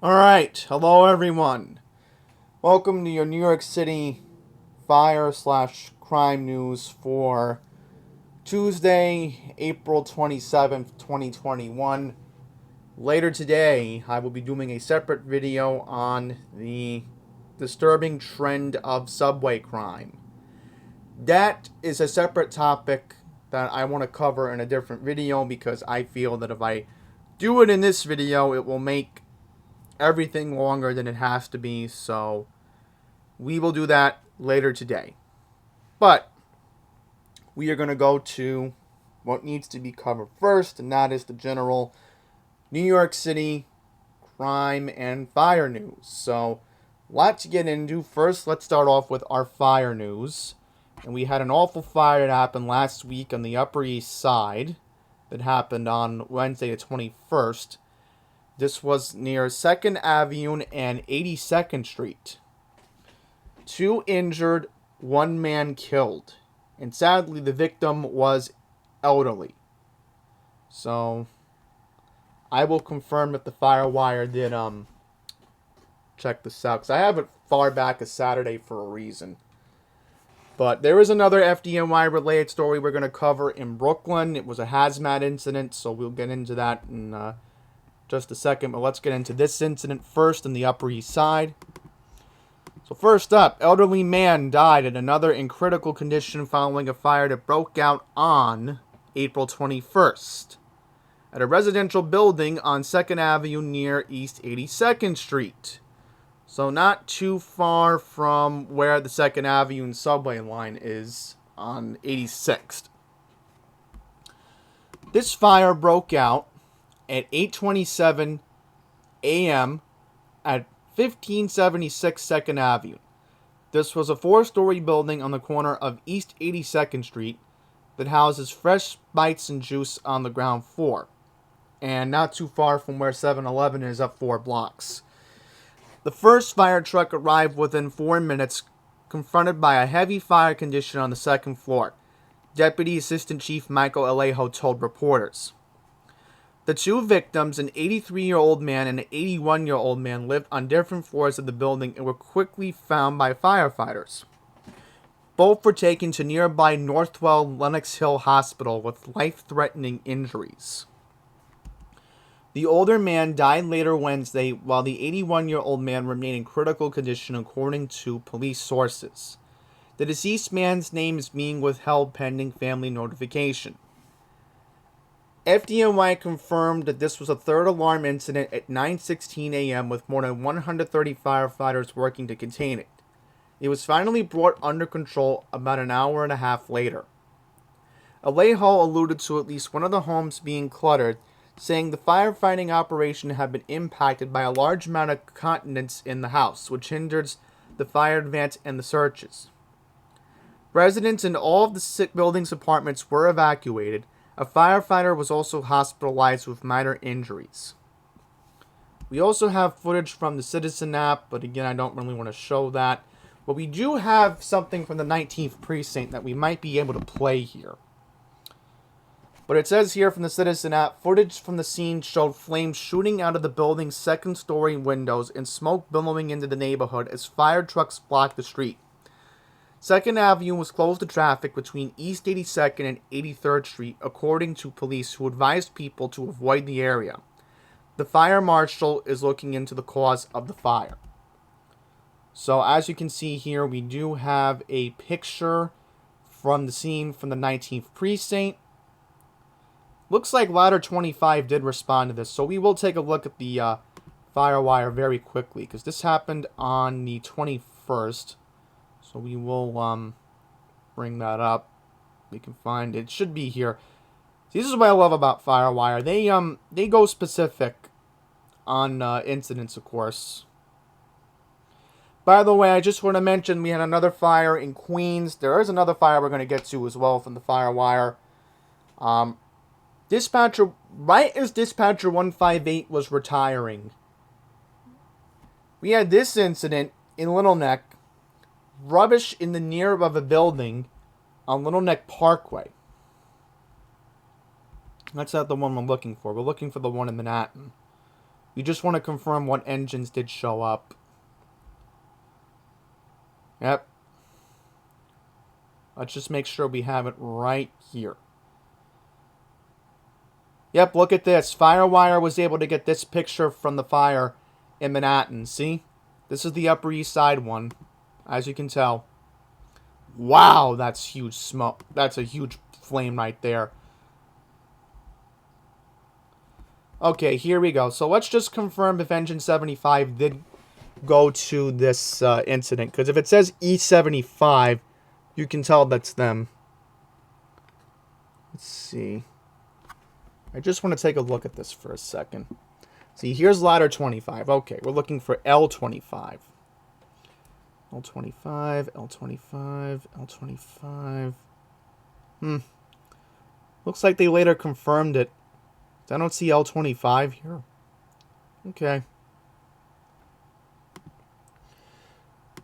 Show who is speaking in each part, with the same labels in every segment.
Speaker 1: Alright, hello everyone. Welcome to your New York City fire slash crime news for Tuesday, April 27th, 2021. Later today, I will be doing a separate video on the disturbing trend of subway crime. That is a separate topic that I want to cover in a different video because I feel that if I do it in this video, it will make everything longer than it has to be, so we will do that later today. But we are going to go to what needs to be covered first, and that is the general New York City crime and fire news. So, lots to get into. First, let's start off with our fire news. And we had an awful fire that happened last week on the Upper East Side that happened on Wednesday the 21st. This was near 2nd Avenue and 82nd Street. 2 injured, 1 man killed. And sadly, the victim was elderly. So, I will confirm that the FireWire did check this out. Because I have it far back as Saturday for a reason. But there is another FDNY related story we're going to cover in Brooklyn. It was a hazmat incident, so we'll get into that in just a second, but let's get into this incident first in the Upper East Side. So first up, elderly man died in another in critical condition following a fire that broke out on April 21st at a residential building on 2nd Avenue near East 82nd Street. So not too far from where the 2nd Avenue subway line is on 86th. This fire broke out at 8:27 a.m. at 1576 2nd Avenue. This was a 4-story building on the corner of East 82nd Street that houses Fresh Bites and Juice on the ground floor, and not too far from where 7-Eleven is up 4 blocks. The first fire truck arrived within 4 minutes, confronted by a heavy fire condition on the 2nd floor, Deputy Assistant Chief Michael Alejo told reporters. The 2 victims, an 83-year-old man and an 81-year-old man, lived on different floors of the building and were quickly found by firefighters. Both were taken to nearby Northwell Lenox Hill Hospital with life-threatening injuries. The older man died later Wednesday, while the 81-year-old man remained in critical condition according to police sources. The deceased man's name is being withheld pending family notification. FDNY confirmed that this was a third alarm incident at 9:16 a.m. with more than 130 firefighters working to contain it. It was finally brought under control about an hour and a half later. Alejo alluded to at least one of the homes being cluttered, saying the firefighting operation had been impacted by a large amount of contents in the house, which hinders the fire advance and the searches. Residents in all of the building's apartments were evacuated. A firefighter was also hospitalized with minor injuries. We also have footage from the Citizen app, but again, I don't really want to show that. But we do have something from the 19th precinct that we might be able to play here. But it says here from the Citizen app, footage from the scene showed flames shooting out of the building's 2nd-story windows and smoke billowing into the neighborhood as fire trucks blocked the street. 2nd Avenue was closed to traffic between East 82nd and 83rd Street, according to police who advised people to avoid the area. The fire marshal is looking into the cause of the fire. So as you can see here, we do have a picture from the scene from the 19th precinct. Looks like Ladder 25 did respond to this, so we will take a look at the FireWire very quickly, because this happened on the 21st. So we will bring that up. We can find it. It should be here. See, this is what I love about FireWire. They go specific on incidents, of course. By the way, I just want to mention we had another fire in Queens. There is another fire we're going to get to as well from the FireWire. Dispatcher, right as Dispatcher 158 was retiring, we had this incident in Little Neck. Rubbish in the near of a building on Little Neck Parkway. That's not the one we're looking for. We're looking for the one in Manhattan. We just want to confirm what engines did show up. Yep. Let's just make sure we have it right here. Yep, look at this. Firewire was able to get this picture from the fire in Manhattan. See? This is the Upper East Side one, as you can tell. Wow, that's huge smoke. That's a huge flame right there. Okay, here we go. So let's just confirm if Engine 75 did go to this incident. Because if it says E75, you can tell that's them. Let's see. I just want to take a look at this for a second. See, here's ladder 25. Okay, we're looking for L25. L25, L25, L25. Looks like they later confirmed it. I don't see L25 here. Okay.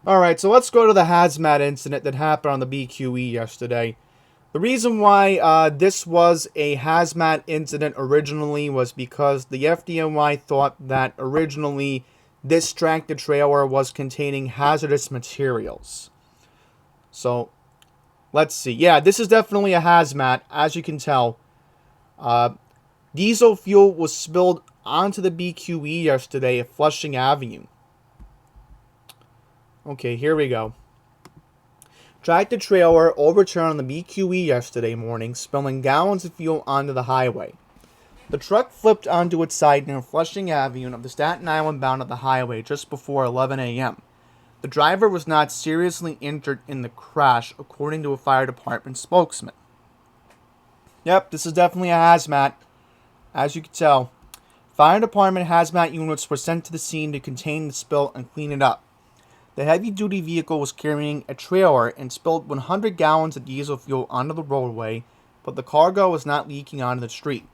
Speaker 1: Alright, so let's go to the hazmat incident that happened on the BQE yesterday. The reason why this was a hazmat incident originally was because the FDNY thought that originally this tractor trailer was containing hazardous materials. So, let's see. Yeah, this is definitely a hazmat, as you can tell. Diesel fuel was spilled onto the BQE yesterday at Flushing Avenue. Okay, here we go. Tractor trailer overturned on the BQE yesterday morning, spilling gallons of fuel onto the highway. The truck flipped onto its side near Flushing Avenue of the Staten Island bound of the highway just before 11 a.m. The driver was not seriously injured in the crash, according to a fire department spokesman. Yep, this is definitely a hazmat. As you can tell, fire department hazmat units were sent to the scene to contain the spill and clean it up. The heavy-duty vehicle was carrying a trailer and spilled 100 gallons of diesel fuel onto the roadway, but the cargo was not leaking onto the street.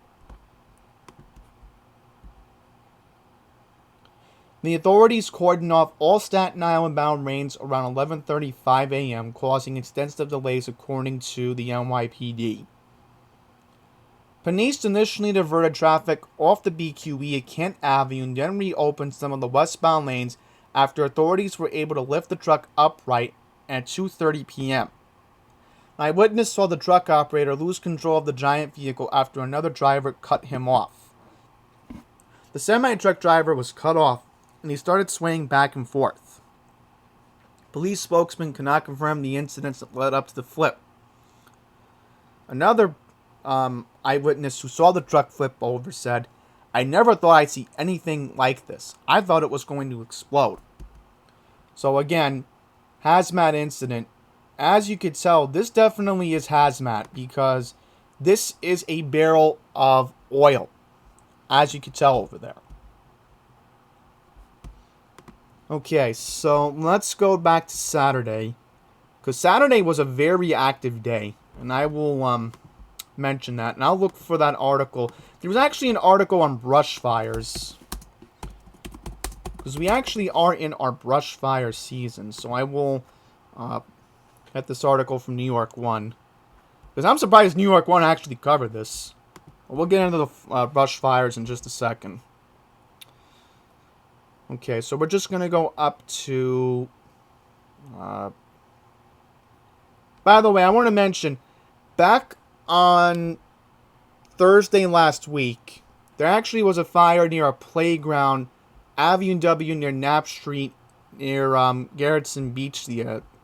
Speaker 1: The authorities cordoned off all Staten Island-bound lanes around 11:35 a.m., causing extensive delays according to the NYPD. Police initially diverted traffic off the BQE at Kent Avenue and then reopened some of the westbound lanes after authorities were able to lift the truck upright at 2:30 p.m. An eyewitness saw the truck operator lose control of the giant vehicle after another driver cut him off. The semi-truck driver was cut off, and he started swaying back and forth. Police spokesman could not confirm the incidents that led up to the flip. Another eyewitness who saw the truck flip over said, "I never thought I'd see anything like this. I thought it was going to explode." So again, hazmat incident. As you could tell, this definitely is hazmat because this is a barrel of oil, as you could tell over there. Okay, so let's go back to Saturday, because Saturday was a very active day, and I will mention that, and I'll look for that article. There was actually an article on brush fires, because we actually are in our brush fire season, so I will get this article from New York One, because I'm surprised New York One actually covered this. We'll get into the brush fires in just a second. Okay, so we're just going to go up to... by the way, I want to mention, back on Thursday last week, there actually was a fire near a playground, Avenue W near Knapp Street, near Garrettson Beach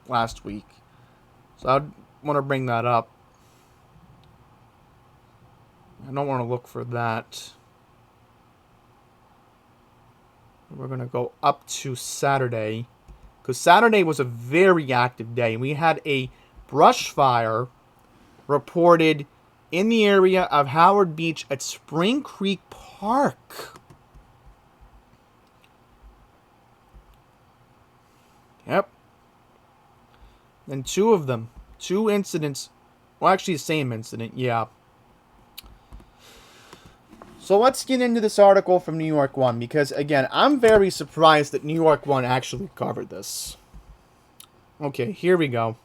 Speaker 1: last week. So I want to bring that up. I don't want to look for that. We're going to go up to Saturday, because Saturday was a very active day. We had a brush fire reported in the area of Howard Beach at Spring Creek Park. Yep. And two incidents, well, actually the same incident, yeah. So let's get into this article from New York One, because, again, I'm very surprised that New York One actually covered this. Okay, here we go.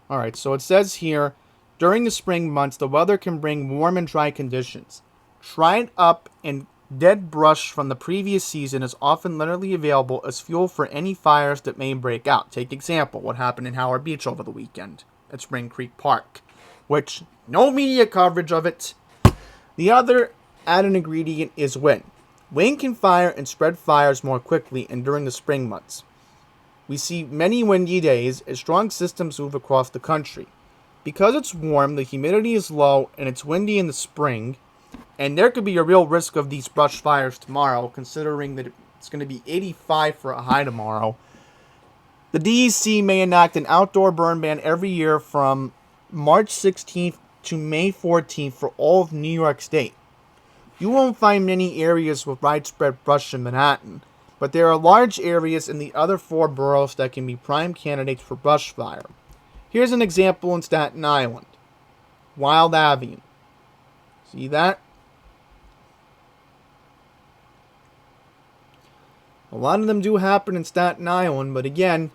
Speaker 1: Alright, so it says here, During the spring months, the weather can bring warm and dry conditions. Dried up and dead brush from the previous season is often readily available as fuel for any fires that may break out. Take example, what happened in Howard Beach over the weekend at Spring Creek Park, which no media coverage of it. The other added ingredient is wind. Wind can fire and spread fires more quickly and during the spring months. We see many windy days as strong systems move across the country. Because it's warm, the humidity is low, and it's windy in the spring, and there could be a real risk of these brush fires tomorrow, considering that it's going to be 85 for a high tomorrow. The DEC may enact an outdoor burn ban every year from March 16th to May 14th for all of New York State. You won't find many areas with widespread brush in Manhattan, but there are large areas in the other 4 boroughs that can be prime candidates for brush fire. Here's an example in Staten Island. Wild Avenue. See that? A lot of them do happen in Staten Island, but again,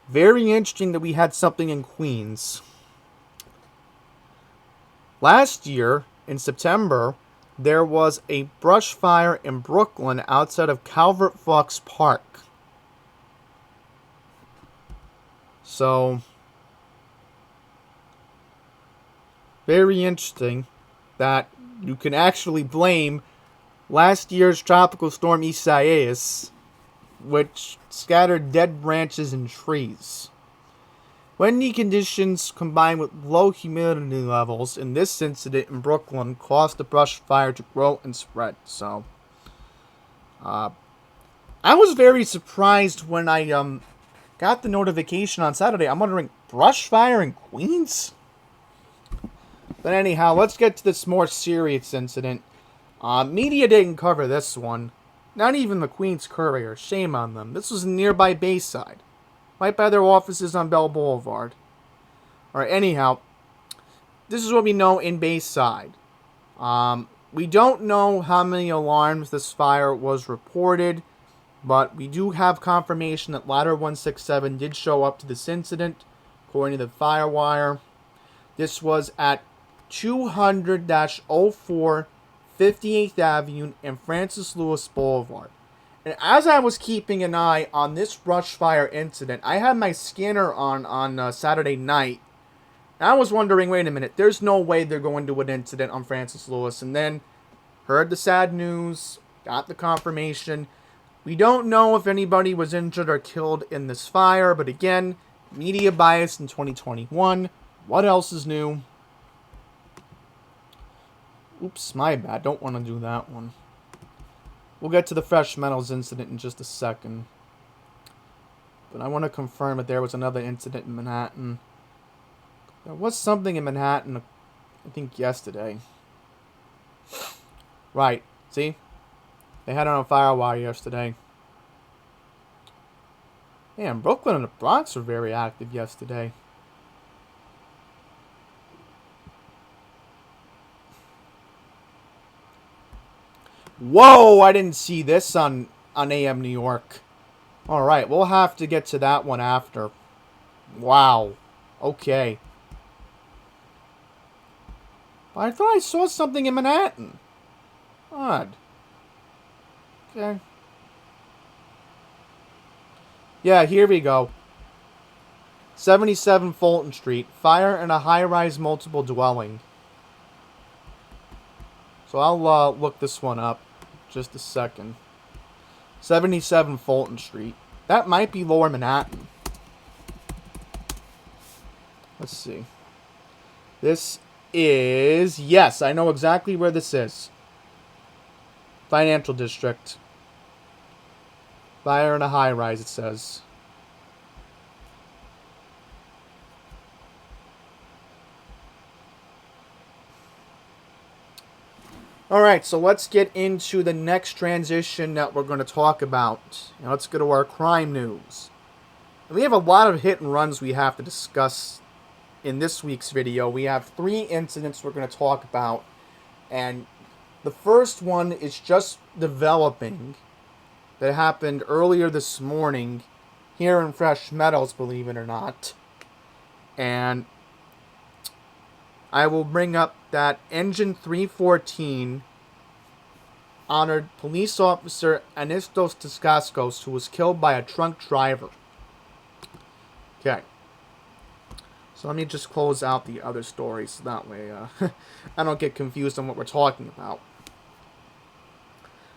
Speaker 1: very interesting that we had something in Queens. Last year, in September, there was a brush fire in Brooklyn outside of Calvert Fox Park. So, very interesting that you can actually blame last year's tropical storm Isaias, which scattered dead branches and trees. Windy conditions combined with low humidity levels in this incident in Brooklyn caused the brush fire to grow and spread. So, I was very surprised when I got the notification on Saturday. I'm wondering, brush fire in Queens? But anyhow, let's get to this more serious incident. Media didn't cover this one. Not even the Queens Courier. Shame on them. This was in nearby Bayside, right by their offices on Bell Boulevard. Alright, anyhow, this is what we know in Bayside. We don't know how many alarms this fire was reported, but we do have confirmation that Ladder 167 did show up to this incident, according to the Firewire. This was at 200-04 58th Avenue and Francis Lewis Boulevard. And as I was keeping an eye on this brush fire incident, I had my scanner on Saturday night. And I was wondering, wait a minute, there's no way they're going to an incident on Francis Lewis. And then heard the sad news, got the confirmation. We don't know if anybody was injured or killed in this fire, but again, media bias in 2021. What else is new? Oops, my bad. Don't want to do that one. We'll get to the Fresh Metals incident in just a second. But I want to confirm that there was another incident in Manhattan. There was something in Manhattan, I think, yesterday. Right. See? They had it on Firewire yesterday. Man, Brooklyn and the Bronx were very active yesterday. Whoa, I didn't see this on AM New York. Alright, we'll have to get to that one after. Wow. Okay. But I thought I saw something in Manhattan. Odd. Okay. Yeah, here we go. 77 Fulton Street. Fire in a high-rise multiple dwelling. So I'll look this one up. Just a second. 77 Fulton Street. That might be Lower Manhattan. Let's see. This is... Yes, I know exactly where this is. Financial District. Fire in a high-rise, it says. Alright, so let's get into the next transition that we're going to talk about. Now, let's go to our crime news. And we have a lot of hit and runs we have to discuss in this week's video. We have 3 incidents we're going to talk about. And the first one is just developing. That happened earlier this morning here in Fresh Metals, believe it or not. And I will bring up that Engine 314 honored police officer Anistos Tiskaskos, who was killed by a drunk driver. Okay. So let me just close out the other stories so that way I don't get confused on what we're talking about.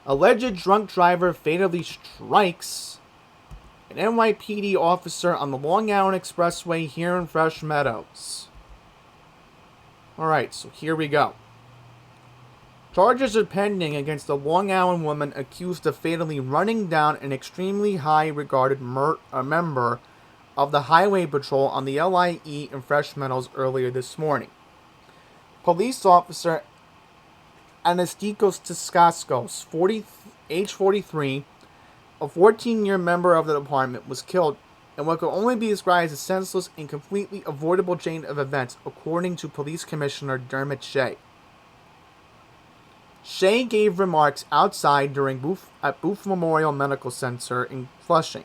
Speaker 1: Alleged drunk driver fatally strikes an NYPD officer on the Long Island Expressway here in Fresh Meadows. Alright, so here we go. Charges are pending against a Long Island woman accused of fatally running down an extremely high-regarded member of the Highway Patrol on the LIE in Fresh Meadows earlier this morning. Police officer Anastikos Tiskaskos, age 43, a 14-year member of the department, was killed in what could only be described as a senseless and completely avoidable chain of events, according to Police Commissioner Dermot Shea. Shea gave remarks outside at Booth Memorial Medical Center in Flushing.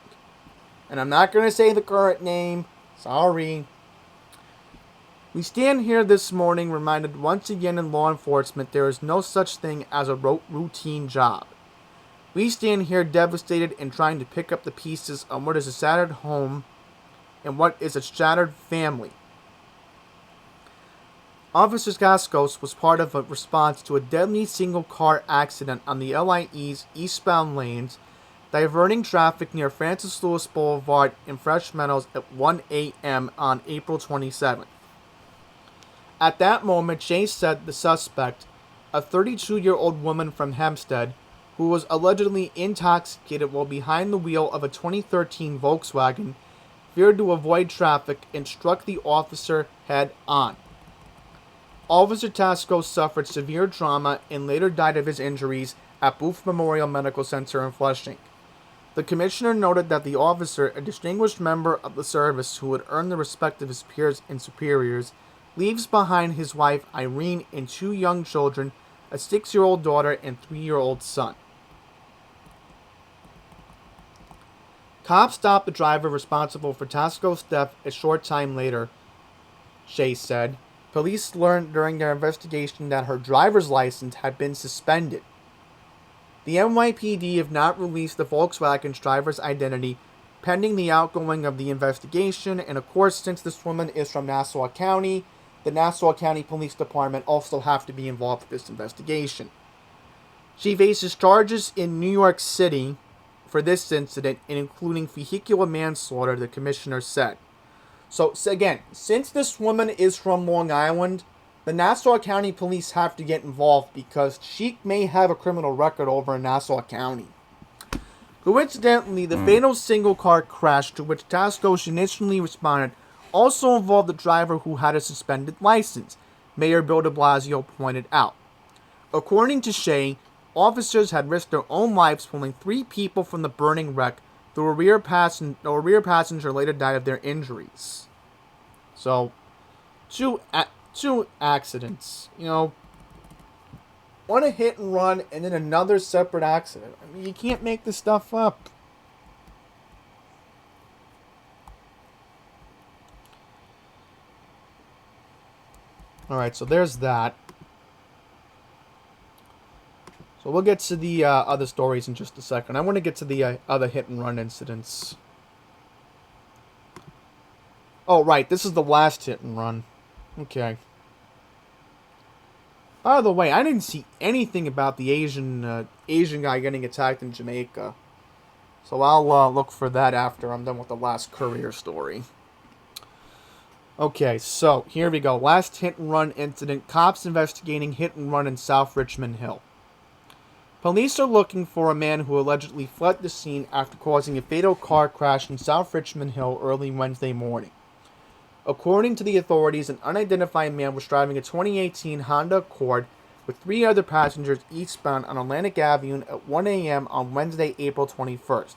Speaker 1: And I'm not going to say the current name. Sorry. We stand here this morning reminded once again in law enforcement there is no such thing as a routine job. We stand here devastated and trying to pick up the pieces on what is a shattered home and what is a shattered family. Officer Gaskos was part of a response to a deadly single-car accident on the LIE's eastbound lanes, diverting traffic near Francis Lewis Boulevard in Fresh Meadows at 1 a.m. on April 27th. At that moment, Shea said the suspect, a 32-year-old woman from Hempstead, who was allegedly intoxicated while behind the wheel of a 2013 Volkswagen, veered to avoid traffic and struck the officer head-on. Officer Tasco suffered severe trauma and later died of his injuries at Booth Memorial Medical Center in Flushing. The commissioner noted that the officer, a distinguished member of the service who had earned the respect of his peers and superiors, leaves behind his wife Irene and 2 young children, a 6-year-old daughter and 3-year-old son. Cops stopped the driver responsible for Tasco's death a short time later, Shea said. Police learned during their investigation that her driver's license had been suspended. The NYPD have not released the Volkswagen's driver's identity pending the outgoing of the investigation, and of course, since this woman is from Nassau County, the Nassau County Police Department also have to be involved with this investigation. She faces charges in New York City for this incident, including vehicular manslaughter, the commissioner said. So again, since this woman is from Long Island, the Nassau County Police have to get involved because she may have a criminal record over in Nassau County. Coincidentally, the fatal single-car crash to which Tasco initially responded also involved a driver who had a suspended license, Mayor Bill de Blasio pointed out. According to Shea, officers had risked their own lives pulling 3 people from the burning wreck, though a rear passenger later died of their injuries. So, two accidents. You know, one a hit and run and then another separate accident. I mean, you can't make this stuff up. Alright, so there's that. So we'll get to the other stories in just a second. I want to get to the other hit-and-run incidents. Oh, right. This is the last hit-and-run. Okay. By the way, I didn't see anything about the Asian guy getting attacked in Jamaica. So I'll look for that after I'm done with the last courier story. Okay, so here we go. Last hit-and-run incident. Cops investigating hit-and-run in South Richmond Hill. Police are looking for a man who allegedly fled the scene after causing a fatal car crash in South Richmond Hill early Wednesday morning. According to the authorities, an unidentified man was driving a 2018 Honda Accord with 3 other passengers eastbound on Atlantic Avenue at 1 a.m. on Wednesday, April 21st.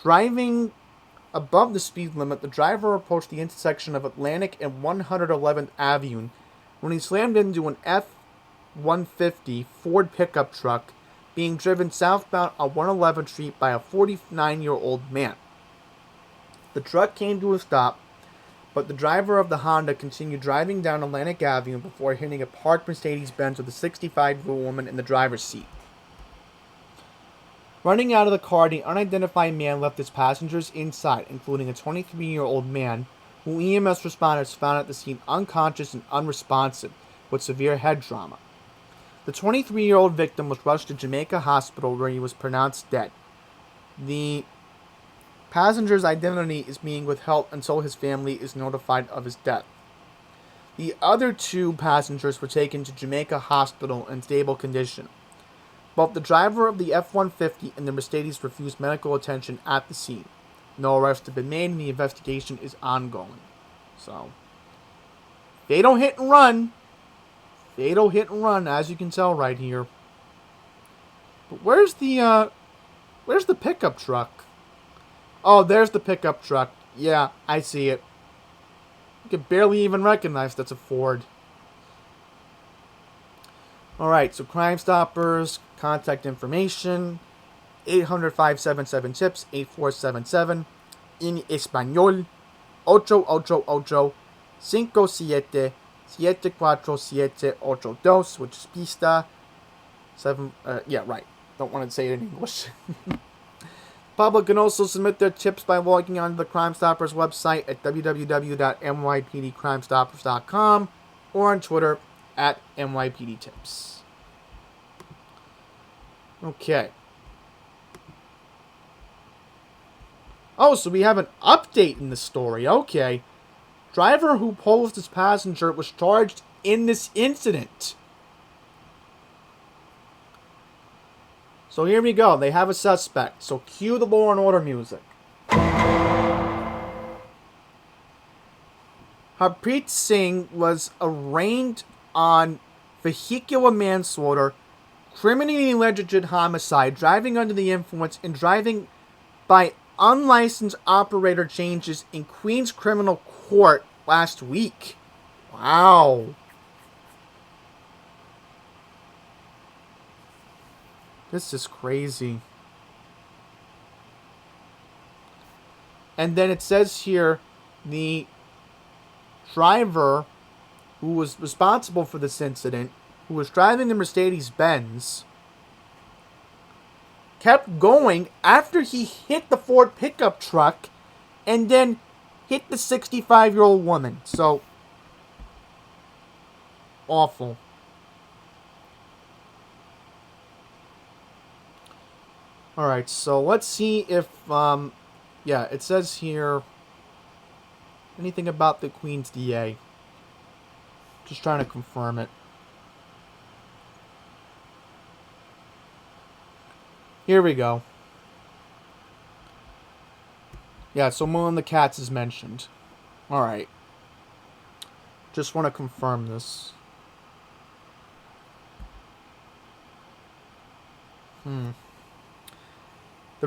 Speaker 1: Driving above the speed limit, the driver approached the intersection of Atlantic and 111th Avenue when he slammed into an F-150 Ford pickup truck being driven southbound on 111th Street by a 49-year-old man. The truck came to a stop, but the driver of the Honda continued driving down Atlantic Avenue before hitting a parked Mercedes-Benz with a 65-year-old woman in the driver's seat. Running out of the car, the unidentified man left his passengers inside, including a 23-year-old man, who EMS responders found at the scene unconscious and unresponsive, with severe head trauma. The 23-year-old victim was rushed to Jamaica Hospital, where he was pronounced dead. The passenger's identity is being withheld until his family is notified of his death. The other two passengers were taken to Jamaica Hospital in stable condition. Both the driver of the F-150 and the Mercedes refused medical attention at the scene. No arrests have been made and the investigation is ongoing. So, fatal hit and run. Fatal hit and run, as you can tell right here. But where's the pickup truck? Oh, there's the pickup truck. Yeah, I see it. You can barely even recognize that's a Ford. Alright, so Crime Stoppers, contact information, 800-577-TIPS, 8477, in Español, 888-57-74782, which is pista, 7, yeah, right, don't want to say it in English. Public can also submit their tips by logging onto the Crime Stoppers website at www.nypdcrimestoppers.com or on Twitter at NYPDTips. Okay. Oh, so we have an update in the story. Okay. Driver who posed as passenger was charged in this incident. So here we go. They have a suspect. So cue the Law and Order music. Harpreet Singh was arraigned on vehicular manslaughter, criminally negligent homicide, driving under the influence, and driving by unlicensed operator changes in Queens Criminal Court last week. Wow. This is crazy. And then it says here, the driver who was responsible for this incident, who was driving the Mercedes-Benz, kept going after he hit the Ford pickup truck and then hit the 65-year-old woman. So, awful. Alright, so let's see if, yeah, it says here anything about the Queens DA. Just trying to confirm it. Here we go. Yeah, so Melinda Katz is mentioned. Alright. Just want to confirm this. The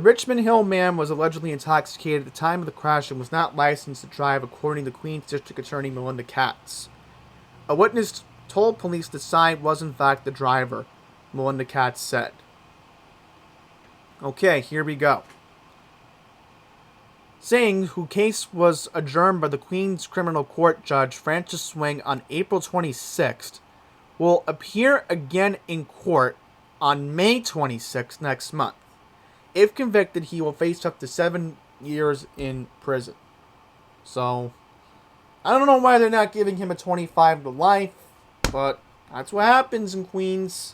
Speaker 1: Richmond Hill man was allegedly intoxicated at the time of the crash and was not licensed to drive, according to Queens District Attorney Melinda Katz. A witness told police the Sy was in fact the driver, Melinda Katz said. Okay, here we go. Singh, whose case was adjourned by the Queens Criminal Court Judge Francis Swing on April 26th, will appear again in court on May 26th next month. If convicted, he will face up to 7 years in prison. So, I don't know why they're not giving him a 25 to life, but that's what happens in Queens.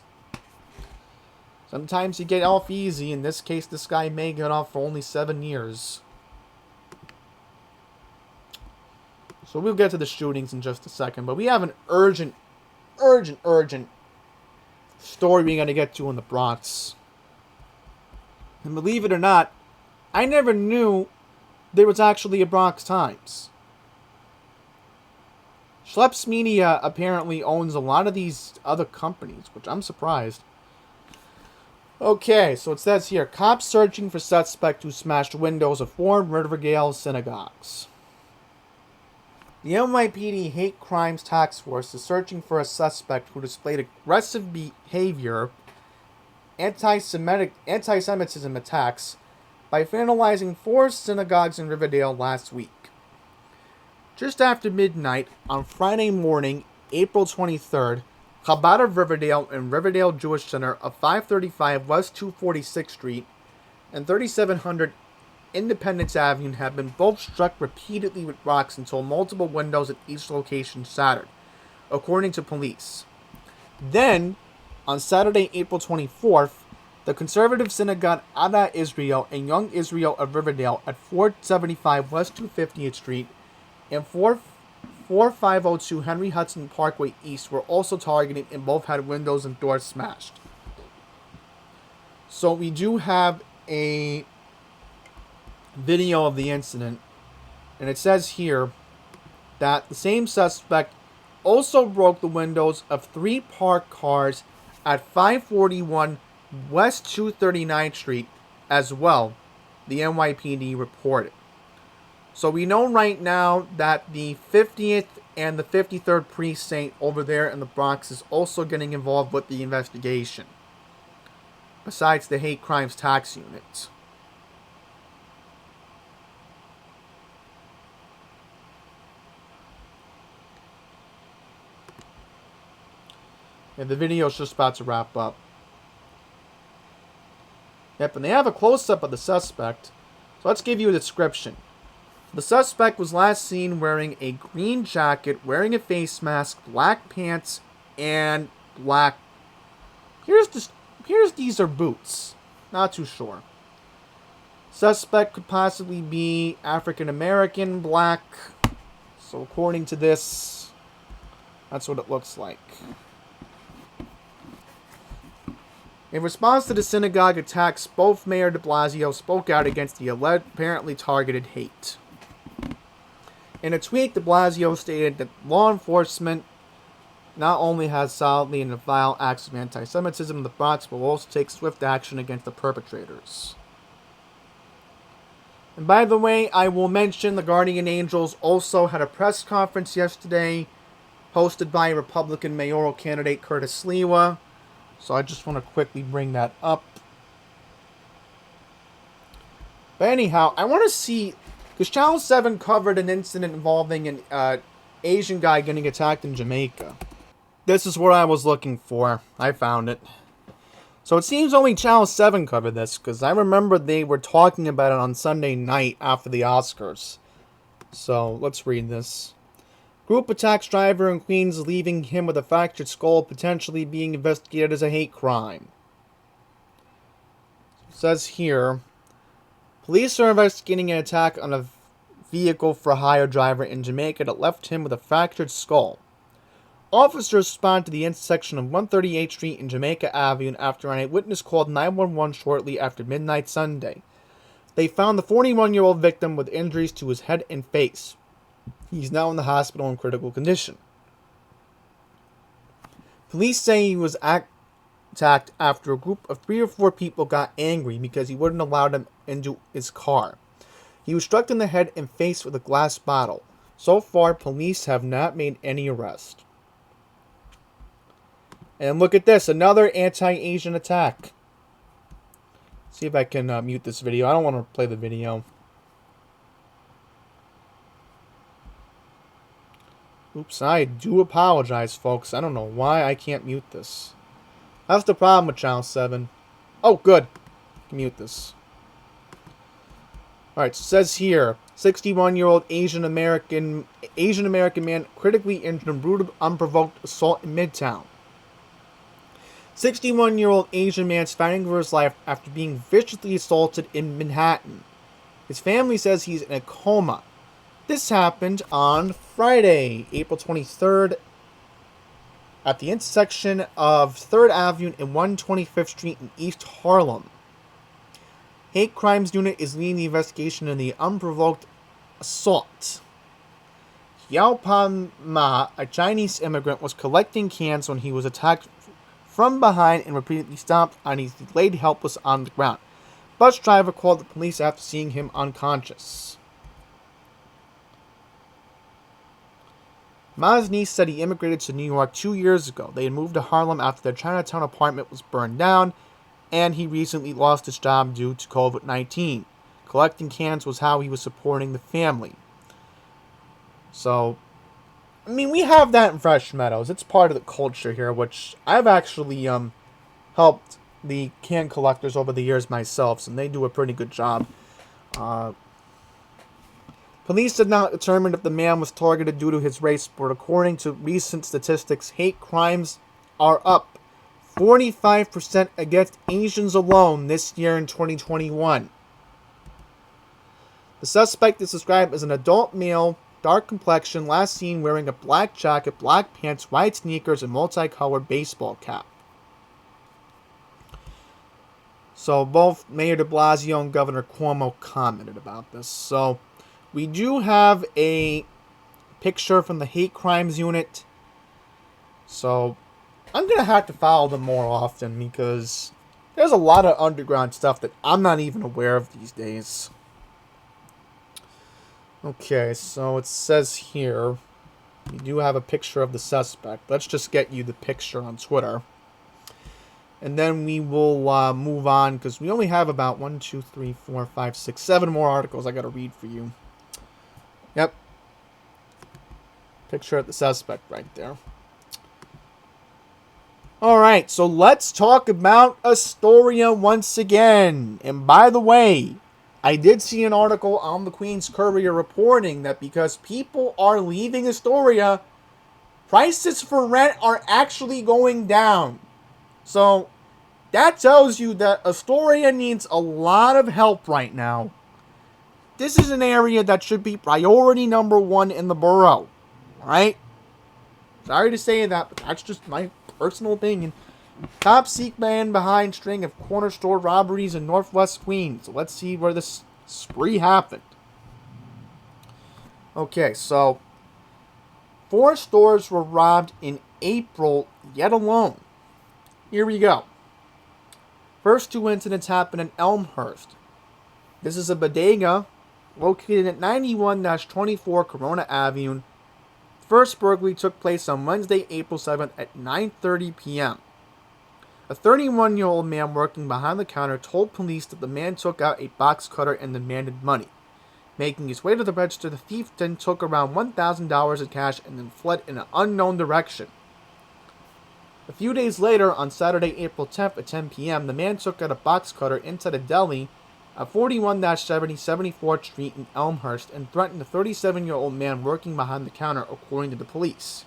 Speaker 1: Sometimes you get off easy. In this case, this guy may get off for only 7 years. So we'll get to the shootings in just a second, but we have an urgent story we gotta get to in the Bronx. And believe it or not, I never knew there was actually a Bronx Times. Schleps Media apparently owns a lot of these other companies, which I'm surprised. Okay, so it says here, cops searching for suspect who smashed windows of 4 Riverdale synagogues. The NYPD Hate Crimes Task Force is searching for a suspect who displayed aggressive behavior, anti-Semitism attacks by vandalizing 4 synagogues in Riverdale last week. Just after midnight on Friday morning, April 23rd, Chabad of Riverdale and Riverdale Jewish Center of 535 West 246th Street and 3700 Independence Avenue have been both struck repeatedly with rocks until multiple windows at each location shattered, according to police. Then, on Saturday, April 24th, the conservative synagogue Ada Israel and Young Israel of Riverdale at 475 West 250th Street and 4502 Henry Hudson Parkway East were also targeted and both had windows and doors smashed. So we do have a video of the incident, and it says here that the same suspect also broke the windows of 3 parked cars at 541 West 239th Street as well, the NYPD reported. So we know right now that the 50th and the 53rd Precinct over there in the Bronx is also getting involved with the investigation, besides the Hate Crimes Tax Unit. And the video's just about to wrap up. Yep, and they have a close-up of the suspect. So let's give you a description. The suspect was last seen wearing a green jacket, wearing a face mask, black pants, and black... Here's these are boots. Not too sure. Suspect could possibly be African-American, black. So according to this, that's what it looks like. In response to the synagogue attacks, both Mayor de Blasio spoke out against the apparently targeted hate. In a tweet, de Blasio stated that law enforcement not only has solidly and vile acts of anti-Semitism in the Bronx, but will also take swift action against the perpetrators. And by the way, I will mention the Guardian Angels also had a press conference yesterday, hosted by Republican mayoral candidate Curtis Sliwa. So I just want to quickly bring that up. But anyhow, I want to see, because Channel 7 covered an incident involving an Asian guy getting attacked in Jamaica. This is what I was looking for. I found it. So it seems only Channel 7 covered this, because I remember they were talking about it on Sunday night after the Oscars. So let's read this. Group attacks driver in Queens, leaving him with a fractured skull, potentially being investigated as a hate crime. It says here, police are investigating an attack on a vehicle for hire driver in Jamaica that left him with a fractured skull. Officers responded to the intersection of 138th Street and Jamaica Avenue after an eyewitness called 911 shortly after midnight Sunday. They found the 41-year-old victim with injuries to his head and face. He's now in the hospital in critical condition. Police say he was attacked after a group of 3 or 4 people got angry because he wouldn't allow them into his car. He was struck in the head and face with a glass bottle. So far, police have not made any arrest. And look at this, another anti-Asian attack. See if I can mute this video. I don't want to play the video. Oops, I do apologize, folks. I don't know why I can't mute this. That's the problem with Channel 7. Oh, good. Mute this. Alright, so it says here, 61-year-old Asian American man critically injured in brutal unprovoked assault in Midtown. 61-year-old Asian man is fighting for his life after being viciously assaulted in Manhattan. His family says he's in a coma. This happened on Friday, April 23rd, at the intersection of 3rd Avenue and 125th Street in East Harlem. Hate Crimes Unit is leading the investigation in the unprovoked assault. Yao Pan Ma, a Chinese immigrant, was collecting cans when he was attacked from behind and repeatedly stomped on. He laid helpless on the ground. Bus driver called the police after seeing him unconscious. Ma's niece said he immigrated to New York 2 years ago. They had moved to Harlem after their Chinatown apartment was burned down, and he recently lost his job due to COVID-19. Collecting cans was how he was supporting the family. So, I mean, we have that in Fresh Meadows. It's part of the culture here, which I've actually helped the can collectors over the years myself, and they do a pretty good job. Uh, Police did not determine if the man was targeted due to his race, but according to recent statistics, hate crimes are up 45% against Asians alone this year in 2021. The suspect is described as an adult male, dark complexion, last seen wearing a black jacket, black pants, white sneakers, and multicolored baseball cap. So both Mayor de Blasio and Governor Cuomo commented about this. So we do have a picture from the hate crimes unit. So I'm going to have to follow them more often because there's a lot of underground stuff that I'm not even aware of these days. Okay, so it says here, we do have a picture of the suspect. Let's just get you the picture on Twitter. And then we will move on because we only have about 1, 2, 3, 4, 5, 6, 7 more articles I got to read for you. Yep. Picture of the suspect right there. Alright, so let's talk about Astoria once again. And by the way, I did see an article on the Queen's Courier reporting that because people are leaving Astoria, prices for rent are actually going down. So that tells you that Astoria needs a lot of help right now. This is an area that should be priority number 1 in the borough. Alright? Sorry to say that, but that's just my personal opinion. Top secret man behind string of corner store robberies in Northwest Queens. So let's see where this spree happened. Okay, so 4 stores were robbed in April yet alone. Here we go. First 2 incidents happened in Elmhurst. This is a bodega located at 91-24 Corona Avenue. First burglary took place on Wednesday, April 7th at 9:30 p.m. A 31-year-old man working behind the counter told police that the man took out a box cutter and demanded money. Making his way to the register, the thief then took around $1,000 in cash and then fled in an unknown direction. A few days later, on Saturday, April 10th at 10 p.m., the man took out a box cutter inside a deli at 41-70 74th Street in Elmhurst and threatened a 37-year-old man working behind the counter, according to the police.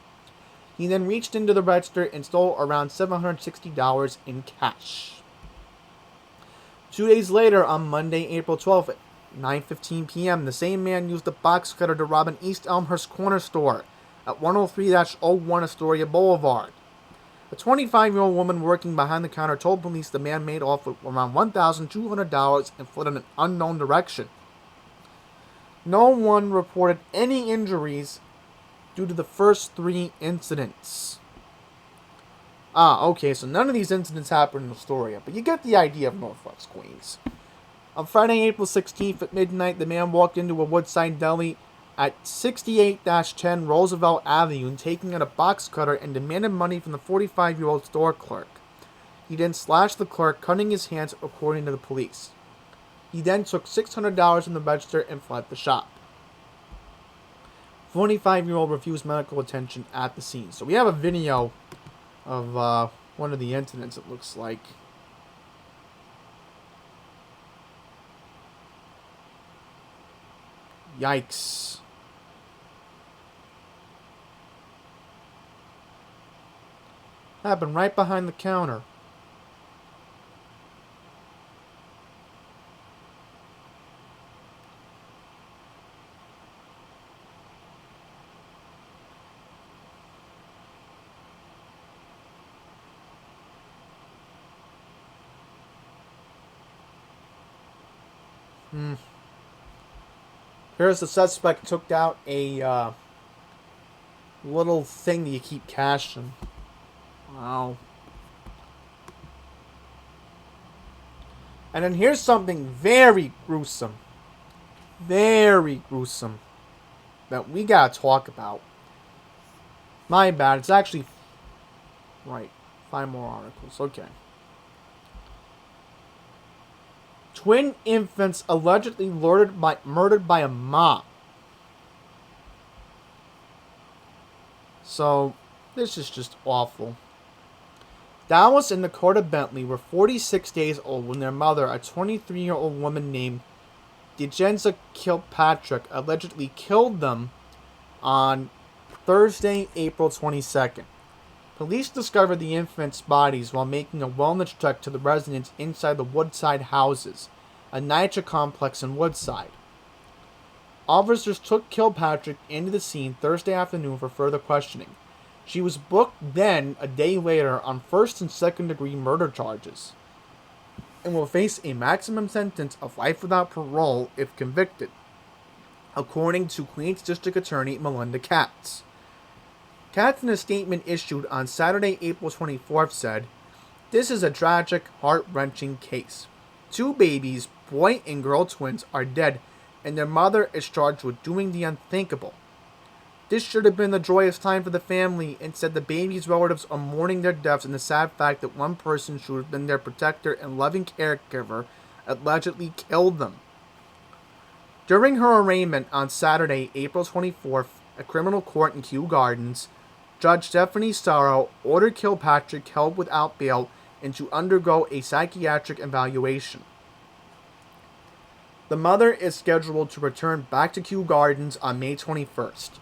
Speaker 1: He then reached into the register and stole around $760 in cash. 2 days later, on Monday, April 12th at 9:15 p.m., the same man used a box cutter to rob an East Elmhurst corner store at 103-01 Astoria Boulevard. A 25-year-old woman working behind the counter told police the man made off with around $1,200 and fled in an unknown direction. No one reported any injuries due to the first 3 incidents. Okay, so none of these incidents happened in Astoria, but you get the idea of Northwest Queens. On Friday, April 16th at midnight, the man walked into a Woodside deli at 68-10 Roosevelt Avenue, taking out a box cutter and demanded money from the 45-year-old store clerk. He then slashed the clerk, cutting his hands, according to the police. He then took $600 from the register and fled the shop. 45-year-old refused medical attention at the scene. So we have a video of one of the incidents, it looks like. Yikes. Happened right behind the counter. Here's the suspect took out a little thing that you keep cash in. Wow. And then here's something very gruesome. Very gruesome. That we gotta talk about. My bad. It's actually... Right. 5 more articles. Okay. Twin infants allegedly murdered by a mom. So, this is just awful. Dallas and Dakota Bentley were 46 days old when their mother, a 23-year-old woman named DeGenza Kilpatrick, allegedly killed them on Thursday, April 22nd. Police discovered the infants' bodies while making a wellness check to the residents inside the Woodside houses, a NYC complex in Woodside. Officers took Kilpatrick into the scene Thursday afternoon for further questioning. She was booked then, a day later, on first and second degree murder charges, and will face a maximum sentence of life without parole if convicted, according to Queens District Attorney Melinda Katz. Katz, in a statement issued on Saturday, April 24th, said, "This is a tragic, heart-wrenching case. 2 babies, boy and girl twins, are dead, and their mother is charged with doing the unthinkable. This should have been a joyous time for the family," and said the babies' relatives are mourning their deaths and the sad fact that one person who should have been their protector and loving caregiver allegedly killed them. During her arraignment on Saturday, April 24th, at criminal court in Kew Gardens, Judge Stephanie Sorrow ordered Kilpatrick held without bail and to undergo a psychiatric evaluation. The mother is scheduled to return back to Kew Gardens on May 21st.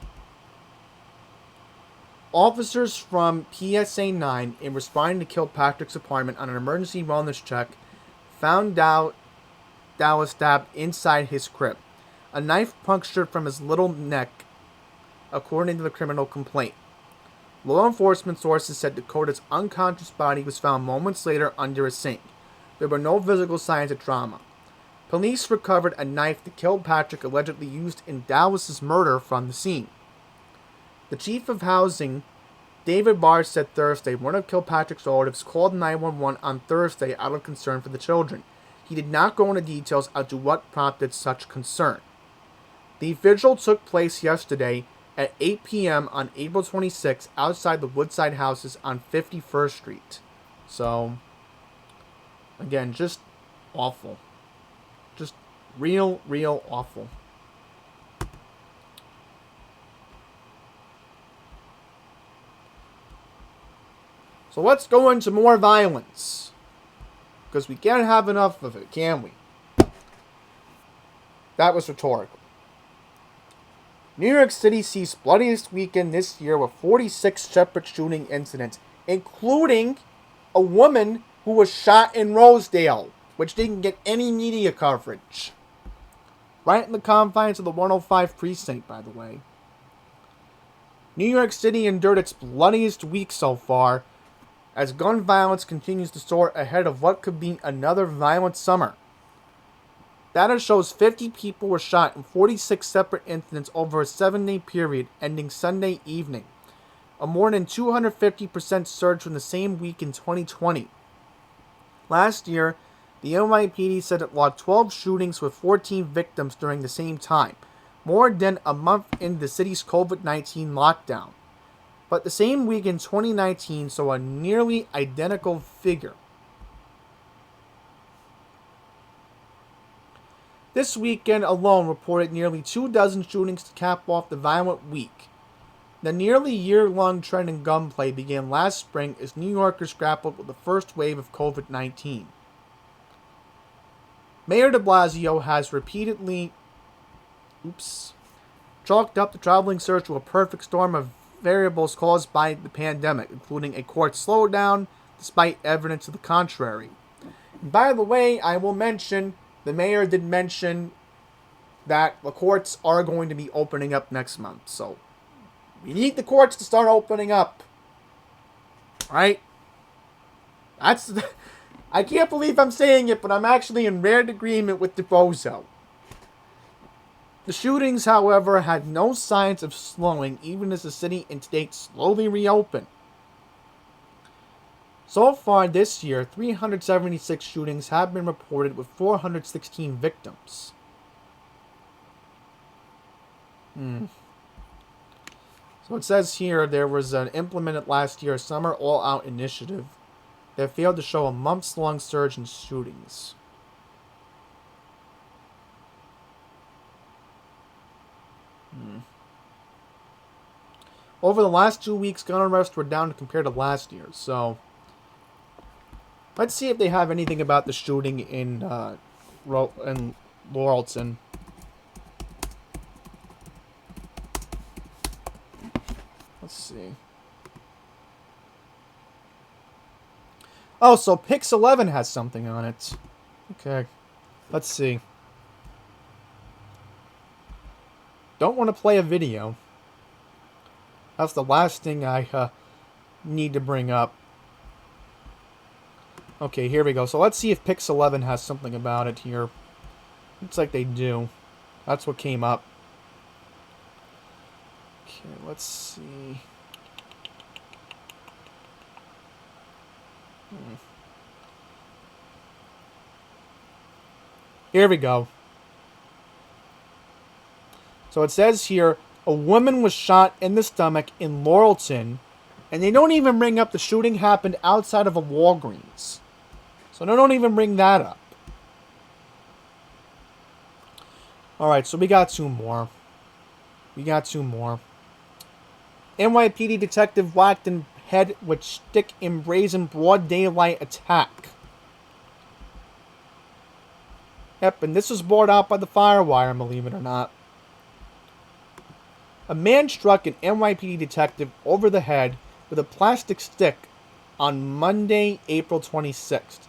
Speaker 1: Officers from PSA 9, in responding to Kilpatrick's apartment on an emergency wellness check, found Dallas stabbed inside his crib. A knife punctured from his little neck, according to the criminal complaint. Law enforcement sources said Dakota's unconscious body was found moments later under a sink. There were no physical signs of trauma. Police recovered a knife that Kilpatrick allegedly used in Dallas's murder from the scene. The chief of housing, David Barr, said Thursday one of Kilpatrick's relatives called 911 on Thursday out of concern for the children. He did not go into details as to what prompted such concern. The vigil took place yesterday at 8 p.m. on April 26 outside the Woodside houses on 51st Street. So, again, just awful. Just real awful. So let's go into more violence. Because we can't have enough of it, can we? That was rhetorical. New York City sees bloodiest weekend this year with 46 separate shooting incidents, including a woman who was shot in Rosedale, which didn't get any media coverage. Right in the confines of the 105 precinct, by the way. New York City endured its bloodiest week so far, as gun violence continues to soar ahead of what could be another violent summer. Data shows 50 people were shot in 46 separate incidents over a 7-day period ending Sunday evening, a more than 250% surge from the same week in 2020. Last year, the NYPD said it logged 12 shootings with 14 victims during the same time, more than a month into the city's COVID-19 lockdown. But the same week in 2019 saw a nearly identical figure. This weekend alone reported nearly 24 shootings to cap off the violent week. The nearly year-long trend in gunplay began last spring as New Yorkers grappled with the first wave of COVID-19. Mayor de Blasio has repeatedly chalked up the traveling surge to a perfect storm of variables caused by the pandemic, including a court slowdown, despite evidence to the contrary. And by the way, I will mention, the mayor did mention that the courts are going to be opening up next month. So, we need the courts to start opening up. Right? I can't believe I'm saying it, but I'm actually in rare agreement with DeBozo. The shootings, however, had no signs of slowing even as the city and state slowly reopen. So far this year, 376 shootings have been reported with 416 victims. So it says here there was an implemented last year summer all-out initiative that failed to show a months-long surge in shootings. over the last 2 weeks, gun arrests were down compared to last year. So let's see if they have anything about the shooting in Laurelton. Let's see. Oh, so Pix 11 has something on it. Okay. Let's see. Don't want to play a video. That's the last thing I need to bring up. Okay, here we go. So let's see if Pix 11 has something about it here. Looks like they do. That's what came up. Okay, let's see. Here we go. So it says here, a woman was shot in the stomach in Laurelton, and they don't even bring up the shooting happened outside of a Walgreens. So they don't even bring that up. Alright, so we got two more. NYPD detective whacked in head with stick in brazen broad daylight attack. Yep, and this was brought out by the Firewire, believe it or not. A man struck an NYPD detective over the head with a plastic stick on Monday, April 26th.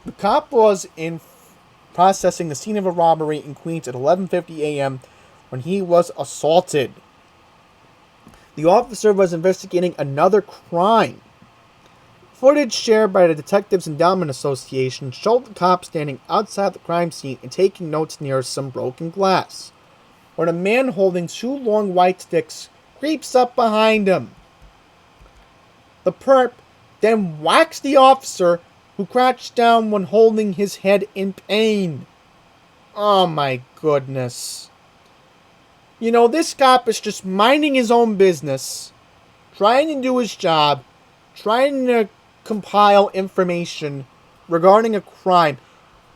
Speaker 1: The cop was in processing the scene of a robbery in Queens at 11:50 a.m. when he was assaulted. The officer was investigating another crime. Footage shared by the Detectives Endowment Association showed the cop standing outside the crime scene and taking notes near some broken glass, when a man holding two long white sticks creeps up behind him. The perp then whacks the officer, who crouched down when holding his head in pain. Oh my goodness. You know, this cop is just minding his own business, trying to do his job, trying to compile information regarding a crime,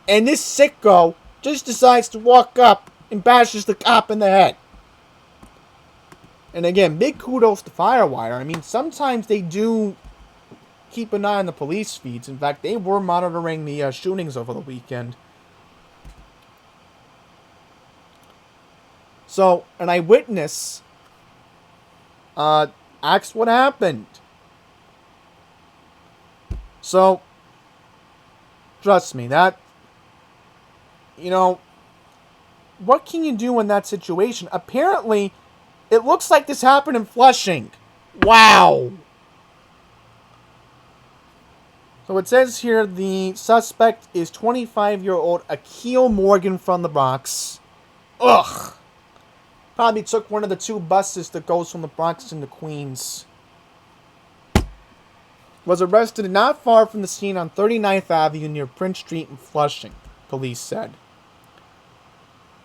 Speaker 1: and this sicko just decides to walk up and bashes the cop in the head. And again, big kudos to Firewire. I mean, sometimes they do keep an eye on the police feeds. In fact, they were monitoring the shootings over the weekend. So, an eyewitness asked what happened. So, trust me, that, you know, what can you do in that situation? Apparently, it looks like this happened in Flushing. Wow. So it says here the suspect is 25-year-old Akil Morgan from the Bronx. Ugh. Probably took one of the two buses that goes from the Bronx into Queens. Was arrested not far from the scene on 39th Avenue near Prince Street in Flushing, police said.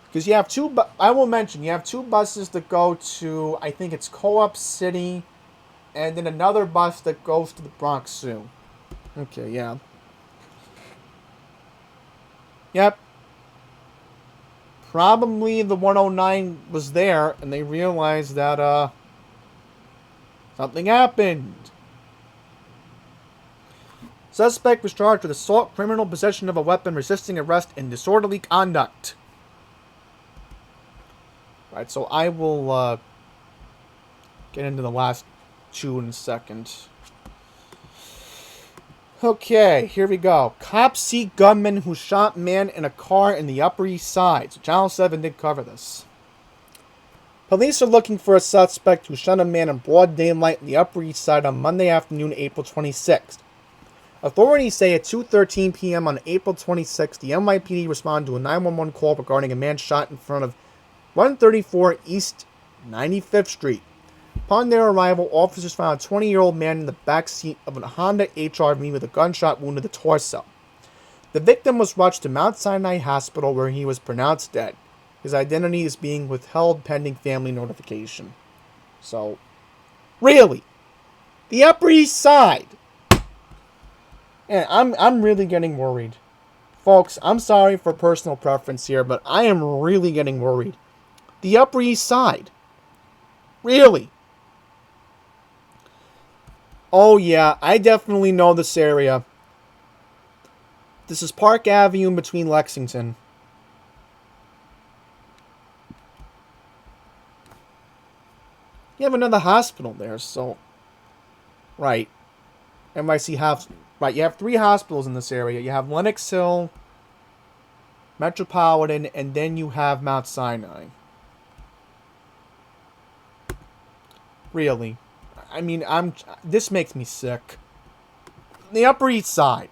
Speaker 1: Because you have two, I will mention, you have two buses that go to, I think it's Co-op City, and then another bus that goes to the Bronx Zoo. Okay, yeah. Yep. Probably the 109 was there, and they realized that, something happened. Suspect was charged with assault, criminal possession of a weapon, resisting arrest, and disorderly conduct. Right, so I will, get into the last two in a second. Okay, here we go. Cops see gunman who shot man in a car in the Upper East Side. So Channel 7 did cover this. Police are looking for a suspect who shot a man in broad daylight in the Upper East Side on Monday afternoon, April 26th. Authorities say at 2:13 p.m. on April 26th, the NYPD responded to a 911 call regarding a man shot in front of 134 East 95th Street. Upon their arrival, officers found a 20-year-old man in the back seat of a Honda HR-V with a gunshot wound to the torso. The victim was rushed to Mount Sinai Hospital, where he was pronounced dead. His identity is being withheld pending family notification. So, really? The Upper East Side? And I'm really getting worried. Folks, I'm sorry for personal preference here, but I am really getting worried. The Upper East Side? Really? Oh yeah, I definitely know this area. This is Park Avenue between Lexington. You have another hospital there, so right. NYC have right. You have three hospitals in this area. You have Lenox Hill, Metropolitan, and then you have Mount Sinai. Really, I mean, I'm. This makes me sick. The Upper East Side.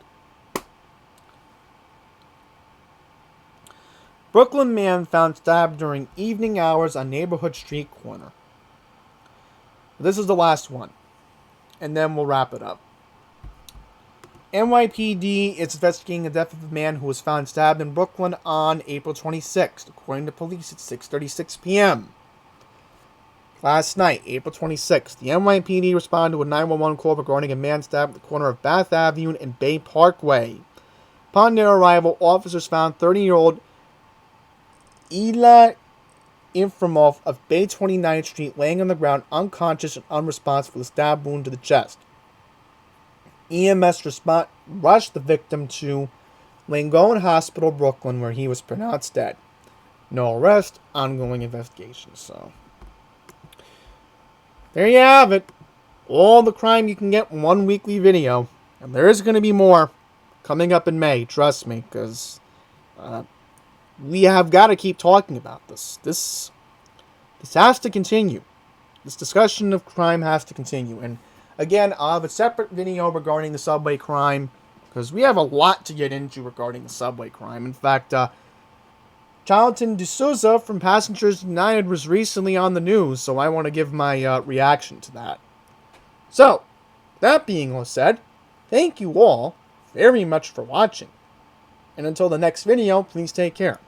Speaker 1: Brooklyn man found stabbed during evening hours on neighborhood street corner. This is the last one, and then we'll wrap it up. NYPD is investigating the death of a man who was found stabbed in Brooklyn on April 26th, according to police at 6:36 p.m. Last night, April 26th, the NYPD responded to a 911 call regarding a man stabbed at the corner of Bath Avenue and Bay Parkway. Upon their arrival, officers found 30-year-old Ila Inframov of Bay 29th Street laying on the ground unconscious and unresponsive with a stab wound to the chest. EMS rushed the victim to Langone Hospital, Brooklyn, where he was pronounced dead. No arrest, ongoing investigation. So, there you have it. All the crime you can get in one weekly video. And there is going to be more coming up in May, trust me, because we have got to keep talking about this. This has to continue. This discussion of crime has to continue. And again, I'll have a separate video regarding the subway crime, because we have a lot to get into regarding the subway crime. In fact, Jonathan D'Souza from Passengers United was recently on the news, so I want to give my reaction to that. So, that being all said, thank you all very much for watching. And until the next video, please take care.